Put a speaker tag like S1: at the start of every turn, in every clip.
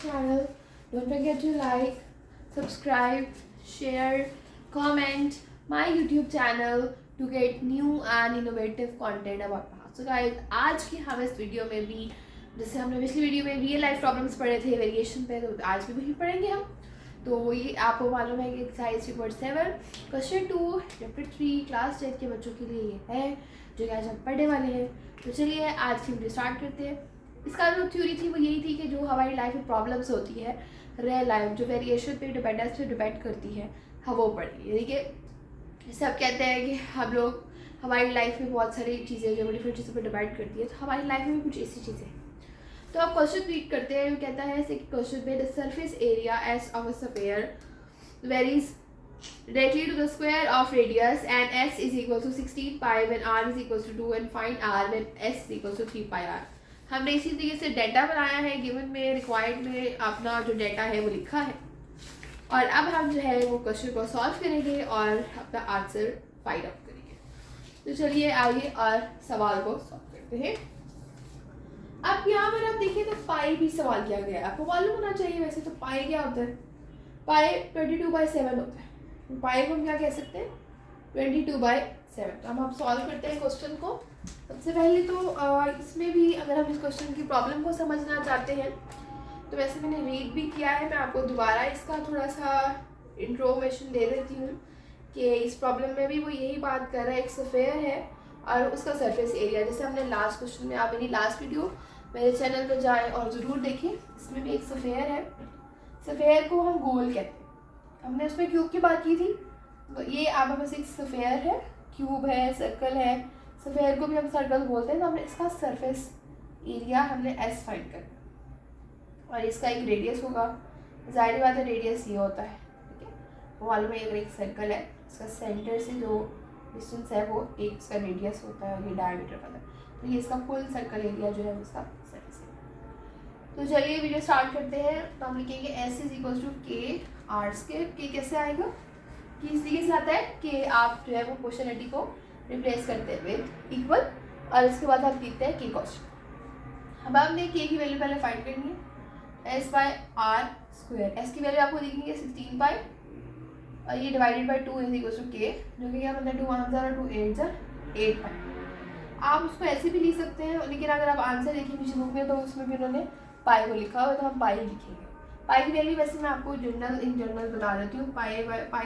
S1: channel. Don't forget to like, subscribe, share, comment my YouTube channel to get new and innovative content about maths. So guys, आज की हम इस video में भी जैसे हमने पिछली वीडियो में रियल लाइफ प्रॉब्लम्स पढ़े थे वेरिएशन पे, तो आज भी वही पढ़ेंगे हम। तो ये आपको मालूम है कि एक्सरसाइज 3.7 क्वेश्चन 2 चैप्टर 3 क्लास 10 के बच्चों के लिए ये है जो कि आज हम पढ़ने वाले हैं। तो चलिए आज की वीडियो स्टार्ट करते हैं। इसका जो थ्योरी थी वो यही थी कि जो हमारी लाइफ में प्रॉब्लम्स होती है रियल लाइफ जो वेरिएशन पे डिपेंडेंस पे डिपेंड करती है हम वो पढ़ी। यानी कि जैसे आप कहते हैं कि हम लोग हमारी लाइफ में बहुत सारी चीज़ें जो डिफरेंट चीज़ों पर डिपेंड करती है, तो हमारी लाइफ में भी कुछ ऐसी चीज़ें हैं। तो आप क्वेश्चन रीड करते हैं, कहता है ऐसे क्वेश्चन में the surface area S of a sphere varies directly to the square of radius and s is equal to 16 pi when r is equal to 2 and find r when s is equal to 3 pi r। हमने इसी तरीके से data बनाया है, given में required में अपना जो डाटा है वो लिखा है और अब हम जो है वो क्वेश्चन को सॉल्व करेंगे और अपना आंसर फाइंड आउट करेंगे। तो चलिए आइए और सवाल को सॉल्व करते हैं। अब यहाँ पर आप देखिए तो पाई भी सवाल किया गया है। आपको मालूम होना चाहिए वैसे तो पाई क्या होता है। पाई 22/7 होता है। पाई को हम क्या कह सकते हैं 22/7। तो हम सॉल्व करते हैं क्वेश्चन को। सबसे पहले तो इसमें भी अगर हम इस क्वेश्चन की प्रॉब्लम को समझना चाहते हैं तो वैसे मैंने रीड भी किया है, मैं आपको दोबारा इसका थोड़ा सा इंट्रोमेशन दे देती हूँ कि इस प्रॉब्लम में भी वो यही बात कर रहा है। एक स्फीयर है और उसका सरफेस एरिया, जैसे हमने लास्ट क्वेश्चन में, आप मेरी लास्ट वीडियो मेरे चैनल पर जाएँ और ज़रूर देखें। इसमें भी एक स्फीयर है, स्फीयर को हम गोल कहते हैं। हमने उसमें क्यूब की बात की थी, तो ये आपके पास एक स्फीयर है, क्यूब है, सर्कल है। स्फीयर को भी हम सर्कल बोलते हैं। तो हमने इसका सरफेस एरिया हमने एस फाइंड करना और इसका एक रेडियस होगा। जाहिर बात है रेडियस ये होता है, ठीक है। वो मालूम है अगर एक सर्कल है इसका सेंटर से जो डिस्टेंस है वो एक इसका रेडियस होता है और ये डायमीटर पता है, तो ये इसका फुल सर्कल एरिया जो है उसका सरफेस एरिया। तो चलिए वीडियो स्टार्ट करते हैं। तो हम लिखेंगे S is equal to K R square. के कैसे आएगा कि इस तरीके से आता है कि आप जो है वो क्वेश्चनिटी को रिप्लेस करते हैं विद इक्वल और इसके बाद आप लिखते हैं के क्वेश्चन। अब हमने के की वैल्यू पहले फाइंड करनी है, S by R square. S की वैल्यू आपको दिखेंगे 16 पाई और ये divided by 2 is equal to K, जो कि क्या मतलब 2 1 और 2 8 8 पाई। आप उसको ऐसे भी लिख सकते हैं, लेकिन अगर आप आंसर देखें पीछे बुक में तो उसमें भी उन्होंने पाई को लिखा हुआ, तो हम पाई लिखेंगे। पाई की वैल्यू वैसे मैं आपको इन जनरल बता देती हूँ। पाई की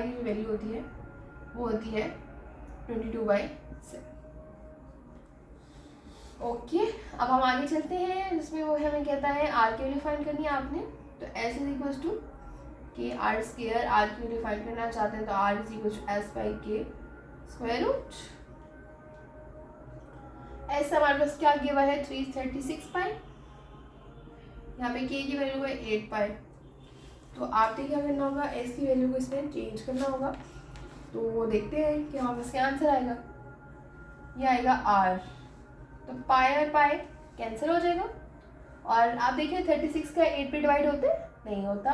S1: जो वैल्यू होती है वो होती है 22/7। ओके, अब हम आगे चलते हैं जिसमें वो हमें कहता है आर की वैल्यू फाइंड करनी है आपने। तो S is equal to K R square. R की वैल्यू फाइंड करना चाहते हैं तो R is equal to S by K square root. S हमारे पास क्या गिवा है 336 पाई। यहाँ पे के की वैल्यू है 8 पाई। तो आपने क्या करना होगा, एस की वैल्यू को इसमें चेंज करना होगा। तो वो देखते हैं कि हमारे पास क्या आंसर आएगा। ये आएगा आर। तो पाई और पाई कैंसिल हो जाएगा और आप देखिए 36 का 8 पे डिवाइड होते नहीं होता।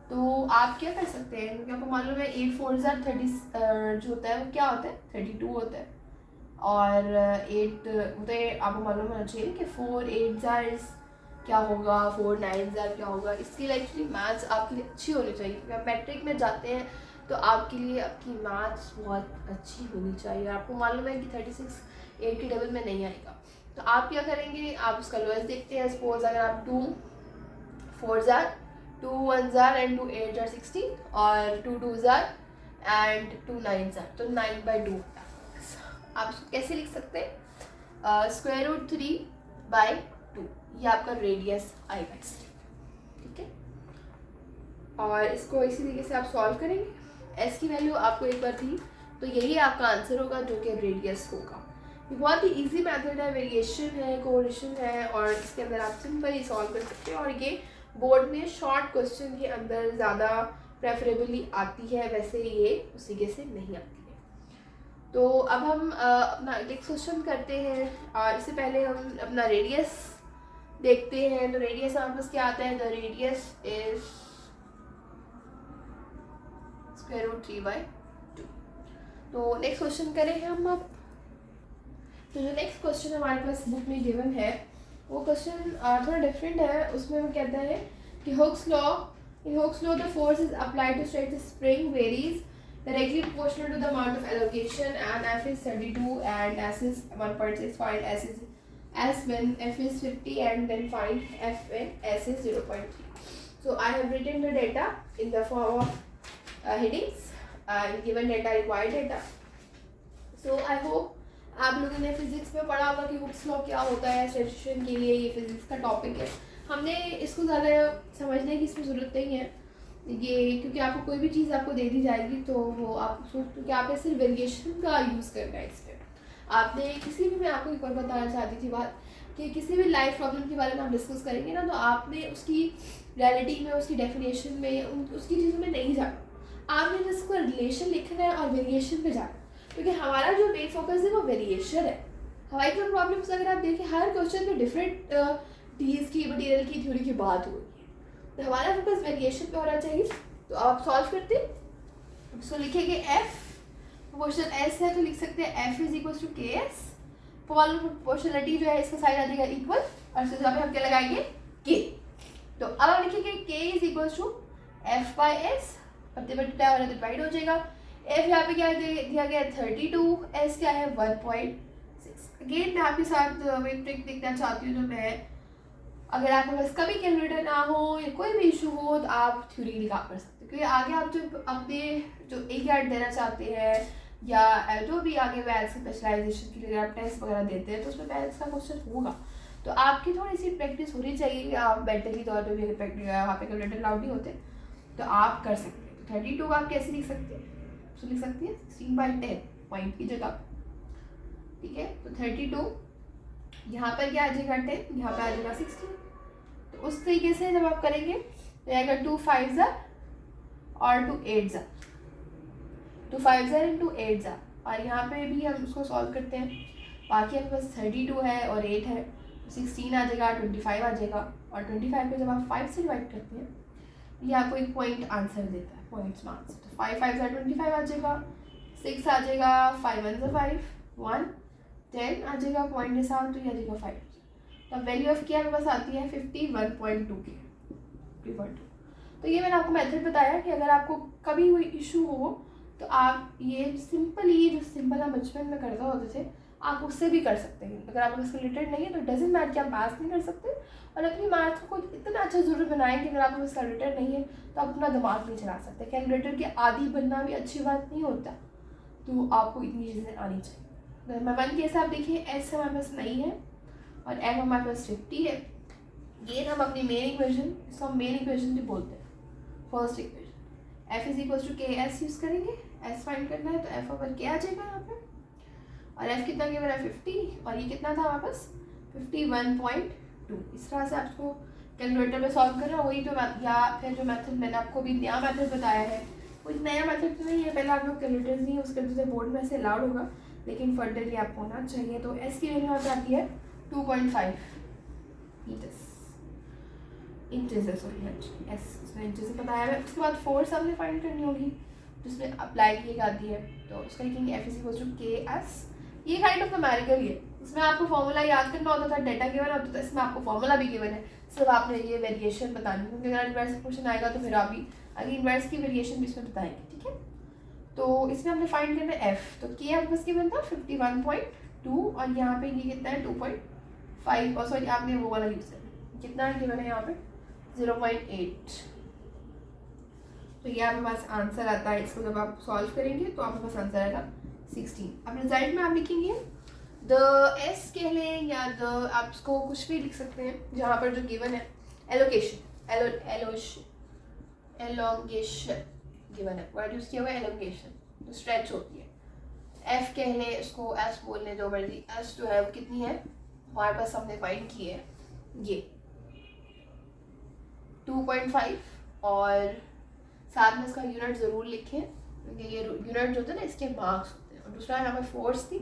S1: तो आप क्या कर सकते हैं, क्योंकि आपको मालूम है 8 4 30 जो होता है वो क्या होता है 32 होता है और 8 होता है। आपको मालूम होना चाहिए कि 4 8 क्या होगा, 4 9 क्या होगा। इसके लिए एक्चुअली मैथ्स आपके लिए अच्छी होनी चाहिए, क्योंकि आप मैट्रिक में जाते हैं तो आपके लिए आपकी मैथ्स बहुत अच्छी होनी चाहिए। आपको मालूम है कि 36 8 के डबल में नहीं आएगा। तो आप क्या करेंगे, आप उसका लोएस्ट देखते हैं। सपोज अगर आप 2 4 2 1 एंड 2 8 16 और 2 2 एंड 2 9 तो 9/2 होता है। आप उसको कैसे लिख सकते हैं, स्क्वायर रूट 3/2। ये आपका रेडियस आएगा इसलिए, ठीक है। और इसको इसी तरीके से आप सॉल्व करेंगे। एस की वैल्यू आपको एक बार थी तो यही आपका आंसर होगा जो कि रेडियस होगा। ये बहुत ही इजी मेथड है, वेरिएशन है, कोरिलेशन है और इसके अंदर आप सिंपल ही सॉल्व कर सकते हैं। और ये बोर्ड में शॉर्ट क्वेश्चन के अंदर ज़्यादा प्रेफरेबली आती है, वैसे ये उस तरीके से नहीं आती है। तो अब हम अपना नेक्स्ट क्वेश्चन करते हैं और इससे पहले हम अपना रेडियस देखते हैं। तो रेडियस हमारे पास क्या आता है, the radius is square root 3/2। तो नेक्स्ट क्वेश्चन करें हम अब। तो जो नेक्स्ट क्वेश्चन हमारे पास बुक में गिवन है वो क्वेश्चन थोड़ा डिफरेंट है। उसमें वो कहता है कि Hooke's law, in Hooke's law the force is applied to stretch the spring varies directly proportional to the amount of elongation, and F is 32 and S is 1.6. Find S when F is 50 and then find F when S is 0.3. So I have written the data in the form of headings and given data, required data. So I hope आप लोगों ने physics में पढ़ा होगा कि Hooke's law क्या होता है, स्टेटिस्टिशियन के लिए ये फिजिक्स का टॉपिक है. हमने इसको ज़्यादा समझने की इसमें ज़रूरत नहीं है ये, क्योंकि आपको कोई भी चीज़ आपको दे दी जाएगी तो वो आप सोचते कि आपने सिर्फ वेरिएशन का यूज़ करना है इसमें. आपने किसी भी, मैं आपको एक और बताना चाहती थी बात कि किसी भी लाइफ प्रॉब्लम के बारे में आप डिस्कस करेंगे ना, तो आपने उसकी रियलिटी में, उसकी डेफिनेशन में, उसकी चीज़ों में नहीं जाना. आपने जिसको रिलेशन लिखना है और वेरिएशन पे जाना, क्योंकि हमारा जो मेन फोकस है वो वेरिएशन है. हमारी जो प्रॉब्लम्स अगर आप देखें हर क्वेश्चन में डिफरेंट चीज़ की, मटीरियल की, थ्योरी की बात हो रही है, तो हमारा फोकस वेरिएशन पे होना चाहिए. तो आप सॉल्व करते हैं, इसको लिखेंगे F प्रोपोर्शनल S है तो लिख सकते हैं F is equal to K S. Proportionality जो है इसका साइन आ जाएगा इक्वल, और इसके जगह पे हम क्या लगाएंगे K. तो अब हम लिखेंगे K is equal to F by S, divide हो जाएगा. F यहाँ पे क्या दिया गया है 32, S क्या है 1.6. अगेन मैं आपके साथ एक ट्रिक देखना चाहती हूँ. तो मैं, अगर आपके पास कभी कैलकुलेटर ना हो या कोई भी इशू हो तो आप थ्योरी निकाल कर सकते हो, क्योंकि आगे आप जो अपने जो A-ग्रेड देना चाहते हैं या जो भी आगे मैथ्स की स्पेशलाइजेशन के लिए आप टेस्ट वगैरह देते हैं तो उसमें मैथ्स का क्वेश्चन होगा. तो आपकी थोड़ी सी प्रैक्टिस होनी चाहिए कि आप मेंटली तौर पर भी अगर प्रैक्टिस वहाँ पे कैलकुलेटर अलाउड नहीं होते तो आप कर सकते हैं. तो 32 आप कैसे लिख सकते हैं, तो लिख सकती है 16/10 पॉइंट की जगह. ठीक है, तो 32 यहाँ पर क्या आ जाएगा 10, यहाँ पर आ जाएगा 16. तो उस तरीके से जब आप करेंगे तो आएगा 2 5 और 2 8 2 5 इंटू 8 और यहाँ पे भी हम उसको सॉल्व करते हैं. बाकी हमारे पास 32 है और 8 है, 16 आ जाएगा, 25 आ जाएगा, और 25 को जब आप 5 से डिवाइड करते हैं ये आपको एक पॉइंट आंसर देता है, पॉइंट्स में आंसर. तो 5 5 25 आ जाएगा, 6 आ जाएगा, 5 1 5 1 10 आ जाएगा, पॉइंट के साथ तो ये आ जाएगा 5. तो वैल्यू ऑफ क्या मेरे पास आती है 51.2 की 51.2. तो ये मैंने आपको मेथड बताया कि अगर आपको कभी कोई इशू हो तो आप ये सिंपली, जो सिंपल आप बचपन में करते होते थे, आप उससे भी कर सकते हैं. अगर आप उससे रिलेटेड नहीं है तो डजेंट मैटर कि आप पास नहीं कर सकते, और अपनी मैथ को इतना अच्छा जरूर बनाएं कि अगर आपको उसका रिलेटेड नहीं है तो आप अपना दिमाग नहीं चला सकते. कैलकुलेटर के आदी बनना भी अच्छी बात नहीं होता, तो आपको इतनी चीज़ें आनी चाहिए. नंबर 1 केस आप देखिए, एस हमारे पास नहीं है और एम हमारे पास 50 है. ये हम अपनी मेन इक्वेशन, इसको हम मेन इक्वेशन भी बोलते हैं, first equation. F is equal to K S use करेंगे, एस फाइंड करना है तो एफ ओवर के आ जाएगा यहाँ पे, और एफ कितना गिवन है 50, और ये कितना था हमारे पास 51.2. इस तरह से आपको कैलकुलेटर में सॉल्व करना. वही जो या फिर जो मेथड मैंने आपको भी नया मेथड बताया है, वो नया मेथड तो नहीं है, पहले आप लोग कैलकुलेटर नहीं यूज़ करते थे, बोर्ड में से अलाउड होगा, लेकिन फर्दरली आपको होना चाहिए. तो एस की वैल्यू यहाँ पे आती है 2.5 इंचेस है, सॉरी एस इसमें इंचेस में बताया है. उसके बाद फोर्स हमने फाइंड करनी होगी जिसमें अप्लाई की जाती है, तो उसका लिखेंगे F is equal to K S. ये काइंड ऑफ न्यूमेरिकल ही है, इसमें आपको फॉर्मूला याद करना होता था, डाटा गिवन होता था, इसमें आपको फॉर्मूला भी गिवन है, सिर्फ आपने ये वेरिएशन बतानी, क्योंकि अगर इन्वर्स क्वेश्चन आएगा तो फिर आप भी आगे इन्वर्स की वेरिएशन भी इसमें बताएंगे. ठीक है, तो इसमें हमने फाइंड करना है एफ. तो के आपके पास गिवन था 51.2 और यहाँ पे ये कितना है 2.5, और सॉरी आपने वो वाला यूज़ करना, कितना गिवन है यहाँ पे 0.8. तो ये आपके पास आंसर आता है. इसको जब आप सॉल्व करेंगे तो आपके पास आंसर आएगा 16. अब रिजल्ट में आप लिखेंगे द एस कह लें या द, आप इसको कुछ भी लिख सकते हैं जहाँ पर जो गिवन है एलोकेशन, एलोंगेशन गिवन है, वर्ड यूज़ किया हुआ है एलोंगेशन, जो स्ट्रेच होती है. एफ कह लें, इसको एस बोल लें, जो मर्जी. एस जो है वो कितनी है हमारे पास हमने फाइंड की है ये 2.5, और साथ में इसका यूनिट ज़रूर लिखें, क्योंकि ये यूनिट जो होते हैं ना इसके मार्क्स होते हैं. और दूसरा यहाँ पर फोर्स थी,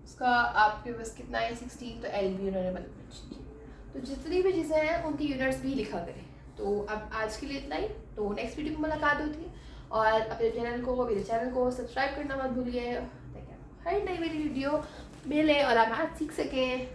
S1: उसका आपके पास कितना है 16, तो एल भी उन्होंने मतलब. तो जितनी भी चीज़ें हैं उनकी यूनिट्स भी लिखा करें. तो अब आज के लिए इतना ही, तो नेक्स्ट वीडियो में मुलाकात होती है. और अपने मेरे चैनल को सब्सक्राइब करना मत भूलिए, हर नई मेरी वीडियो मिले और आप आज सीख सकें.